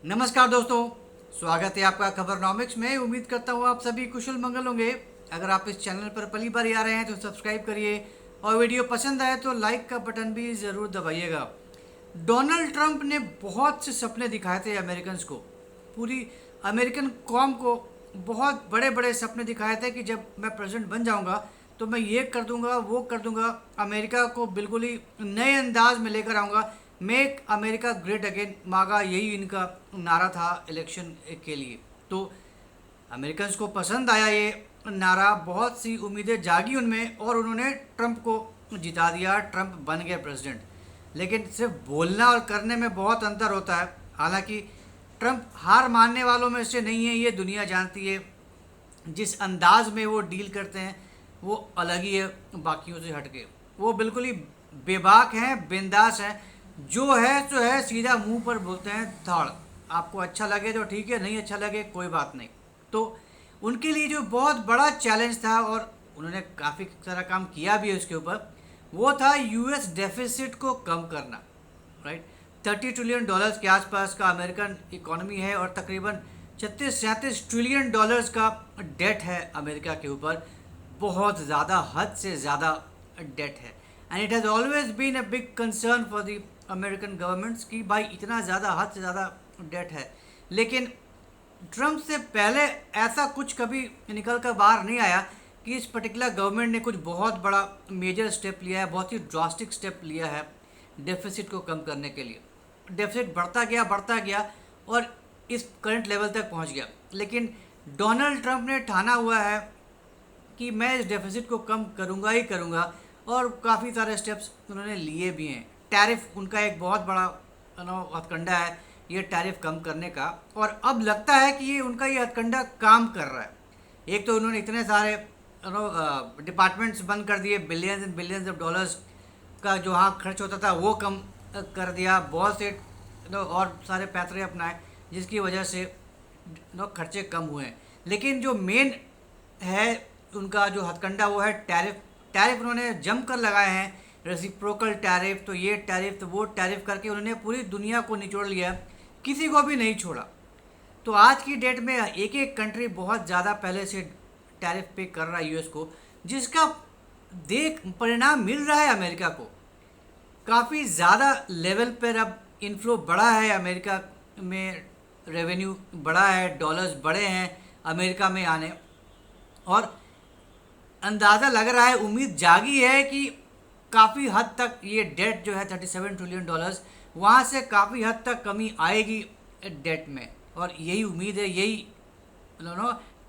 नमस्कार दोस्तों, स्वागत है आपका खबरनॉमिक्स में। उम्मीद करता हूँ आप सभी कुशल मंगल होंगे। अगर आप इस चैनल पर पहली बार आ रहे हैं तो सब्सक्राइब करिए और वीडियो पसंद आए तो लाइक का बटन भी ज़रूर दबाइएगा। डोनाल्ड ट्रंप ने बहुत से सपने दिखाए थे अमेरिकन्स को, पूरी अमेरिकन कौम को बहुत बड़े बड़े सपने दिखाए थे कि जब मैं प्रेसिडेंट बन जाऊंगा तो मैं ये कर दूंगा, वो कर दूंगा, अमेरिका को बिल्कुल ही नए अंदाज में लेकर आऊँगा। मेक अमेरिका ग्रेट अगेन, मागा, यही इनका नारा था इलेक्शन के लिए। तो अमेरिकन्स को पसंद आया ये नारा, बहुत सी उम्मीदें जागी उनमें और उन्होंने ट्रंप को जिता दिया। ट्रंप बन गए प्रेसिडेंट। लेकिन सिर्फ बोलना और करने में बहुत अंतर होता है। हालांकि ट्रंप हार मानने वालों में से नहीं है, ये दुनिया जानती है। जिस अंदाज में वो डील करते हैं वो अलग ही है बाकियों से हटके। वो बिल्कुल ही बेबाक हैं, बिंदास हैं। जो है सो है, सीधा मुंह पर बोलते हैं धाड़। आपको अच्छा लगे तो ठीक है, नहीं अच्छा लगे कोई बात नहीं। तो उनके लिए जो बहुत बड़ा चैलेंज था और उन्होंने काफ़ी सारा काम किया भी है उसके ऊपर, वो था यूएस डेफिसिट को कम करना। राइट, $30 ट्रिलियन के आसपास का अमेरिकन इकोनॉमी है और तकरीबन 36-37 ट्रिलियन का डेट है अमेरिका के ऊपर। बहुत ज़्यादा, हद से ज़्यादा डेट है। And it has always been a big concern for the American governments कि भाई इतना ज़्यादा, हद से ज़्यादा डेट है। लेकिन ट्रंप से पहले ऐसा कुछ कभी निकल कर बाहर नहीं आया कि इस पर्टिकुलर गवर्नमेंट ने कुछ बहुत बड़ा मेजर स्टेप लिया है, बहुत ही ड्रास्टिक स्टेप लिया है डेफिसिट को कम करने के लिए। डेफिसिट बढ़ता गया और इस करंट लेवल तक पहुंच गया। लेकिन डोनाल्ड ट्रंप ने ठाना हुआ है कि मैं इस डेफिसिट को कम करूंगा ही करूंगा, और काफ़ी सारे स्टेप्स उन्होंने लिए भी हैं। टैरिफ उनका एक बहुत बड़ा हथकंडा है, ये टैरिफ कम करने का। और अब लगता है कि ये हथकंडा काम कर रहा है। एक तो उन्होंने इतने सारे डिपार्टमेंट्स बंद कर दिए, billions and billions of dollars का जो वहाँ खर्च होता था वो कम कर दिया। बहुत से और सारे पैतरे अपनाए जिसकी वजह से खर्चे कम हुए हैं। लेकिन जो मेन है उनका जो हथकंडा वो है टैरिफ। टैरिफ उन्होंने जम कर लगाए हैं, रेसिप्रोकल टैरिफ, तो ये टैरिफ तो वो टैरिफ करके उन्होंने पूरी दुनिया को निचोड़ लिया, किसी को भी नहीं छोड़ा। तो आज की डेट में एक एक कंट्री बहुत ज़्यादा पहले से टैरिफ पे कर रहा है यूएस को, जिसका देख परिणाम मिल रहा है अमेरिका को। काफ़ी ज़्यादा लेवल पर अब इन्फ्लो बढ़ा है अमेरिका में, रेवेन्यू बढ़ा है, डॉलर्स बढ़े हैं अमेरिका में आने। और अंदाज़ा लग रहा है, उम्मीद जागी है कि काफ़ी हद तक ये डेट जो है $37 ट्रिलियन, वहाँ से काफ़ी हद तक कमी आएगी डेट में। और यही उम्मीद है, यही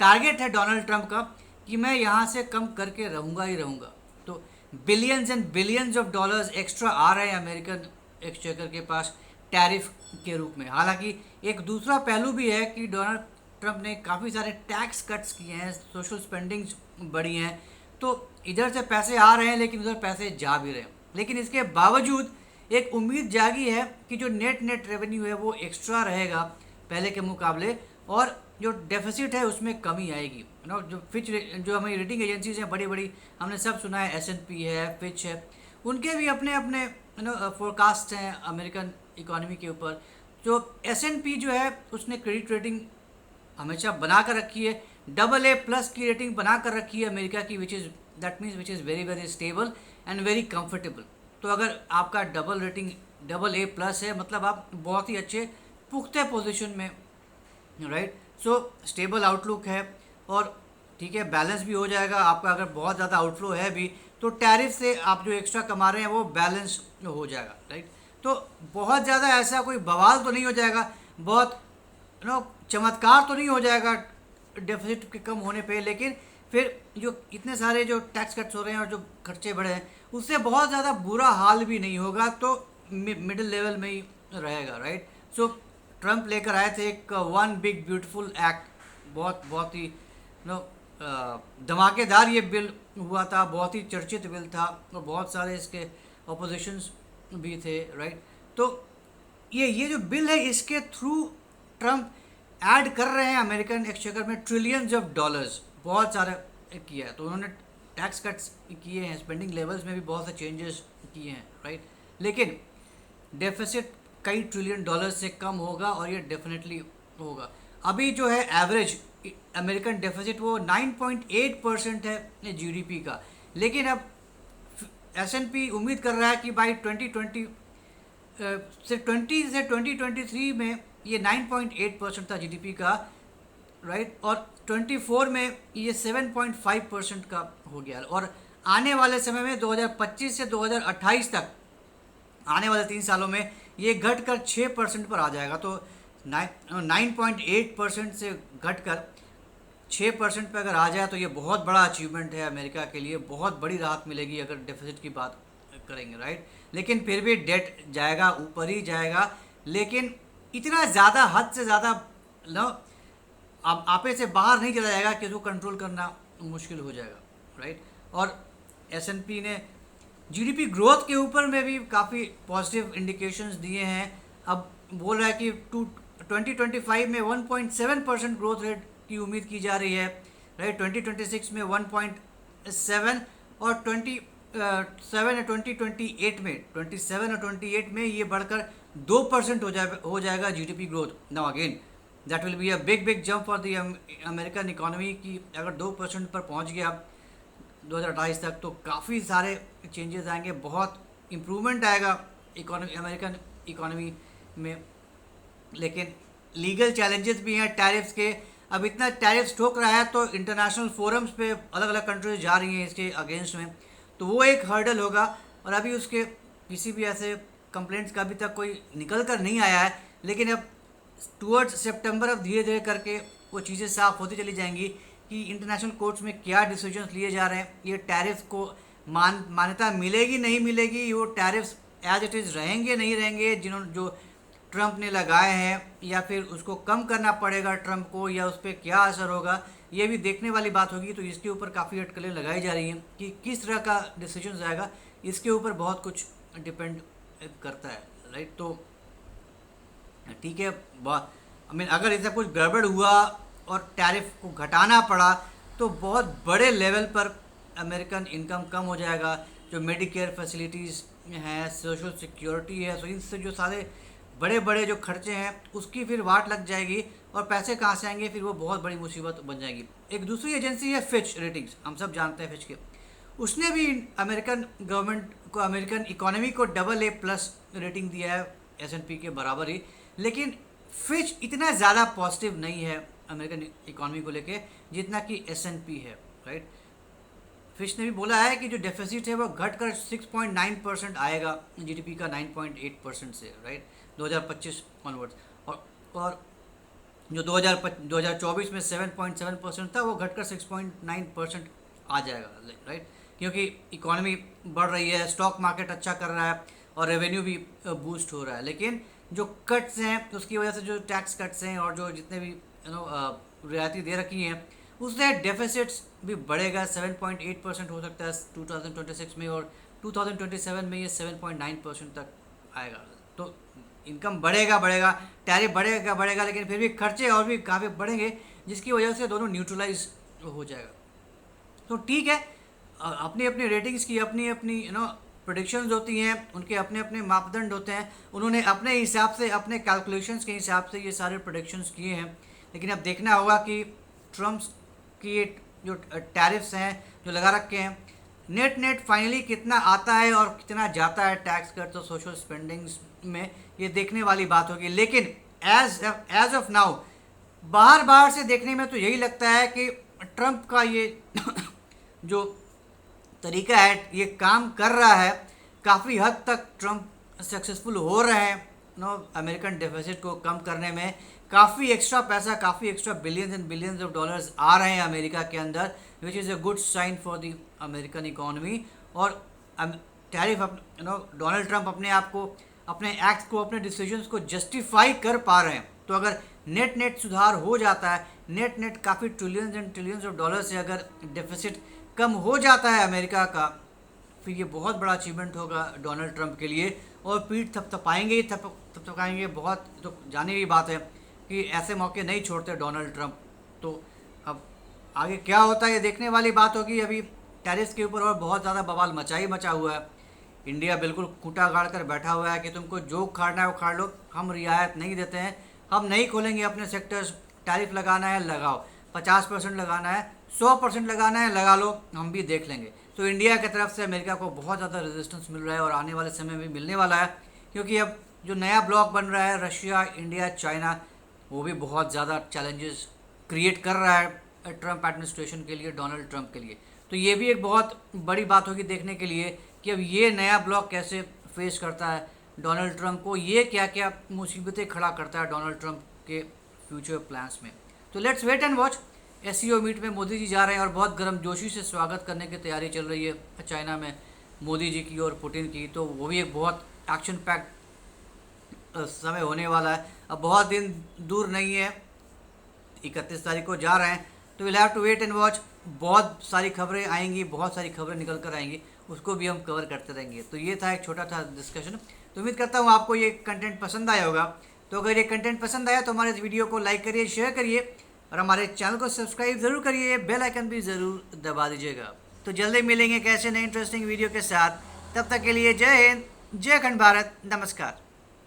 टारगेट है डोनाल्ड ट्रंप का कि मैं यहाँ से कम करके रहूँगा ही रहूँगा। तो billions and billions of dollars extra आ रहे हैं अमेरिकन एक्सचेकर के पास टैरिफ के रूप में। हालांकि एक दूसरा पहलू भी है कि डोनाल्ड ट्रंप ने काफ़ी सारे टैक्स कट्स किए हैं, सोशल स्पेंडिंग्स बढ़ी हैं। तो इधर से पैसे आ रहे हैं लेकिन उधर पैसे जा भी रहे हैं। लेकिन इसके बावजूद एक उम्मीद जागी है कि जो नेट रेवेन्यू है वो एक्स्ट्रा रहेगा पहले के मुकाबले, और जो डेफिसिट है उसमें कमी आएगी। जो फिच, जो हमारी रेटिंग एजेंसीज हैं बड़ी बड़ी, हमने सब सुना है, S&P है, फिच है, उनके भी अपने अपने फोरकास्ट हैं अमेरिकन इकोनॉमी के ऊपर। जो S&P जो है उसने क्रेडिट रेटिंग हमेशा बना कर रखी है, AA+ की रेटिंग बना कर रखी है अमेरिका की, which is very very stable and very comfortable. तो अगर आपका डबल रेटिंग AA+ है, मतलब आप बहुत ही अच्छे पुख्ते पोजीशन में, राइट। सो स्टेबल आउटलुक है और ठीक है, बैलेंस भी हो जाएगा आपका। अगर बहुत ज़्यादा आउटफ्लो है भी तो टैरिफ से आप जो एक्स्ट्रा कमा रहे हैं वो बैलेंस हो जाएगा, राइट। तो बहुत ज़्यादा ऐसा कोई बवाल तो नहीं हो जाएगा, बहुत चमत्कार तो नहीं हो जाएगा डेफिसिट के कम होने पे। लेकिन फिर जो इतने सारे जो टैक्स कट्स हो रहे हैं और जो खर्चे बढ़े हैं उससे बहुत ज़्यादा बुरा हाल भी नहीं होगा, तो मिडिल लेवल में ही रहेगा, राइट। सो ट्रंप लेकर आए थे एक वन बिग ब्यूटीफुल एक्ट, बहुत ही धमाकेदार ये बिल हुआ था, बहुत ही चर्चित बिल था और बहुत सारे इसके अपोजिशंस भी थे, राइट। तो ये जो बिल है इसके थ्रू ट्रंप ऐड कर रहे हैं अमेरिकन एक्सचेकर में ट्रिलियंस ऑफ डॉलर्स, बहुत सारा किया है। तो उन्होंने टैक्स कट्स किए हैं, स्पेंडिंग लेवल्स में भी बहुत से चेंजेस किए हैं, राइट। लेकिन डेफिसिट कई ट्रिलियन डॉलर से कम होगा और ये डेफिनेटली होगा। अभी जो है एवरेज अमेरिकन डेफिसिट वो 9.8% है जीडीपी का, लेकिन अब एस&पी उम्मीद कर रहा है कि बाई 2020 से 2023 में ये 9.8% था जीडीपी का, राइट, और 24 में ये 7.5% का हो गया, और आने वाले समय में 2025 से 2028 तक आने वाले 3 सालों में ये घटकर 6% पर आ जाएगा। तो 9.8% से घटकर 6% पर अगर आ जाए तो ये बहुत बड़ा अचीवमेंट है अमेरिका के लिए, बहुत बड़ी राहत मिलेगी अगर डेफिसिट की बात करेंगे, राइट। लेकिन फिर भी डेट जाएगा, ऊपर ही जाएगा, लेकिन इतना ज़्यादा, हद से ज़्यादा आपे से बाहर नहीं चला जाएगा कि उसको कंट्रोल करना मुश्किल हो जाएगा, राइट। और एस&पी ने जीडीपी ग्रोथ के ऊपर में भी काफ़ी पॉजिटिव इंडिकेशंस दिए हैं। अब बोल रहा है कि 2025 में 1.7% ग्रोथ रेट की उम्मीद की जा रही है, राइट। 2026 में 1.7 और 27 और 28 में ये बढ़कर 2% हो जाएगा GDP growth. Now again that will be a big jump for the American economy की अगर 2% पर पहुंच गया 2028 तक तो काफ़ी सारे चेंजेस आएंगे, बहुत इम्प्रूवमेंट आएगा अमेरिकन इकोनॉमी में। लेकिन लीगल चैलेंजेस भी हैं टैरिफ्स के। अब इतना टैरिफ्स ठोक रहा है तो इंटरनेशनल फोरम्स पे अलग अलग कंट्रीज जा रही हैं इसके अगेंस्ट में, तो वो एक हर्डल होगा। और अभी उसके किसी भी ऐसे कंप्लेंट्स का अभी तक कोई निकल कर नहीं आया है, लेकिन अब टूवर्ड्स सितंबर अब धीरे धीरे करके वो चीज़ें साफ होती चली जाएंगी कि इंटरनेशनल कोर्ट्स में क्या डिसीजंस लिए जा रहे हैं, ये टैरिफ्स को मान्यता मिलेगी नहीं मिलेगी, वो टैरिफ्स एज इट इज़ रहेंगे नहीं रहेंगे जो ट्रंप ने लगाए हैं, या फिर उसको कम करना पड़ेगा ट्रंप को, या उस पर क्या असर होगा, ये भी देखने वाली बात होगी। तो इसके ऊपर काफ़ी अटकलें लगाई जा रही हैं कि किस तरह का डिसीजन आएगा, इसके ऊपर बहुत कुछ डिपेंड करता है, राइट। तो ठीक है, आई मीन अगर ऐसा कुछ गड़बड़ हुआ और टैरिफ को घटाना पड़ा तो बहुत बड़े लेवल पर अमेरिकन इनकम कम हो जाएगा। जो मेडिकेयर फैसिलिटीज़ हैं, सोशल सिक्योरिटी है, तो इनसे जो सारे बड़े बड़े जो खर्चे हैं उसकी फिर वाट लग जाएगी, और पैसे कहाँ से आएंगे, फिर वो बहुत बड़ी मुसीबत बन जाएगी। एक दूसरी एजेंसी है फिच रेटिंग्स, हम सब जानते हैं फिच के, उसने भी अमेरिकन गवर्नमेंट को, अमेरिकन इकोनॉमी को AA+ रेटिंग दिया है S&P के बराबर ही। लेकिन फिच इतना ज़्यादा पॉजिटिव नहीं है अमेरिकन इकोनॉमी को लेके जितना कि S&P है, राइट। फिच ने भी बोला है कि जो डेफिसिट है वो घटकर 6.9% आएगा जीडीपी का 9.8% से, राइट, 2025 ऑनवर्ड्स। और जो 2024 में 7.7% था वो घटकर 6.9% आ जाएगा, राइट, क्योंकि इकोनॉमी बढ़ रही है, स्टॉक मार्केट अच्छा कर रहा है और रेवेन्यू भी बूस्ट हो रहा है। लेकिन जो कट्स हैं उसकी वजह से, जो टैक्स कट्स हैं और जो जितने भी रियायती दे रखी हैं, उससे डेफिसिट्स भी बढ़ेगा। 7.8% हो सकता है 2026 में, और 2027 में ये 7.9% तक आएगा। तो इनकम बढ़ेगा, टैरिफ बढ़ेगा, लेकिन फिर भी खर्चे और भी काफ़ी बढ़ेंगे, जिसकी वजह से दोनों न्यूट्रलाइज हो जाएगा। तो ठीक है, अपनी अपनी रेटिंग्स की अपनी अपनी प्रेडिक्शंस होती हैं, उनके अपने अपने मापदंड होते हैं, उन्होंने अपने हिसाब से, अपने कैलकुलेशंस के हिसाब से ये सारे प्रेडिक्शंस किए हैं। लेकिन अब देखना होगा कि ट्रम्प की जो टैरिफ्स हैं जो लगा रखे हैं, नेट फाइनली कितना आता है और कितना जाता है टैक्स कट और सोशल स्पेंडिंग्स में, ये देखने वाली बात होगी। लेकिन एज ऑफ नाउ बाहर से देखने में तो यही लगता है कि ट्रंप का ये जो तरीका है ये काम कर रहा है, काफ़ी हद तक ट्रंप सक्सेसफुल हो रहे हैं अमेरिकन डेफिसिट को कम करने में। काफ़ी एक्स्ट्रा पैसा, काफ़ी extra billions and billions of dollars आ रहे हैं अमेरिका के अंदर, which is a good sign for the American economy. और टैरिफ डोनाल्ड ट्रंप अपने आप को, अपने एक्ट्स को, अपने डिसीजंस को जस्टिफाई कर पा रहे हैं। तो अगर नेट सुधार हो जाता है, नेट काफ़ी trillions and trillions of dollar से अगर डेफिसिट कम हो जाता है अमेरिका का, फिर ये बहुत बड़ा अचीवमेंट होगा डोनाल्ड ट्रंप के लिए, और पीठ थपथपाएंगे बहुत। तो जानी हुई बात है कि ऐसे मौके नहीं छोड़ते डोनाल्ड ट्रंप। तो अब आगे क्या होता है ये देखने वाली बात होगी। अभी टैरिफ्स के ऊपर और बहुत ज़्यादा बवाल मचा हुआ है। इंडिया बिल्कुल खूंटा गाड़ कर बैठा हुआ है कि तुमको जो खाना है वो खा लो, हम रियायत नहीं देते हैं, हम नहीं खोलेंगे अपने सेक्टर्स, टैरिफ लगाना है लगाओ, 50% लगाना है, 100% लगाना है लगा लो, हम भी देख लेंगे। तो इंडिया की तरफ से अमेरिका को बहुत ज़्यादा रेजिस्टेंस मिल रहा है और आने वाले समय में मिलने वाला है, क्योंकि अब जो नया ब्लॉक बन रहा है रशिया, इंडिया, चाइना, वो भी बहुत ज़्यादा चैलेंजेस क्रिएट कर रहा है ट्रम्प एडमिनिस्ट्रेशन के लिए, डोनाल्ड ट्रम्प के लिए। तो ये भी एक बहुत बड़ी बात होगी देखने के लिए कि अब ये नया ब्लॉक कैसे फेस करता है डोनाल्ड ट्रम्प को, ये क्या क्या मुसीबतें खड़ा करता है डोनाल्ड ट्रम्प के फ्यूचर प्लान्स में। तो let's wait and watch. SCO meet में मोदी जी जा रहे हैं और बहुत गर्मजोशी से स्वागत करने की तैयारी चल रही है चाइना में मोदी जी की और पुतिन की। तो वो भी एक बहुत एक्शन पैक्ड समय होने वाला है। अब बहुत दिन दूर नहीं है, 31 तारीख को जा रहे हैं, तो will have to wait and watch. बहुत सारी खबरें आएंगी, बहुत सारी खबरें निकल कर आएंगी, उसको भी हम कवर करते रहेंगे। तो ये था एक छोटा था डिस्कशन। तो उम्मीद करता हूँ आपको ये कंटेंट पसंद आया होगा। तो अगर ये कंटेंट पसंद आया तो हमारे इस वीडियो को लाइक करिए, शेयर करिए और हमारे चैनल को सब्सक्राइब ज़रूर करिए, बेल आइकन भी ज़रूर दबा दीजिएगा। तो जल्दी मिलेंगे एक ऐसे नए इंटरेस्टिंग वीडियो के साथ। तब तक के लिए जय हिंद, जय खंड भारत, नमस्कार।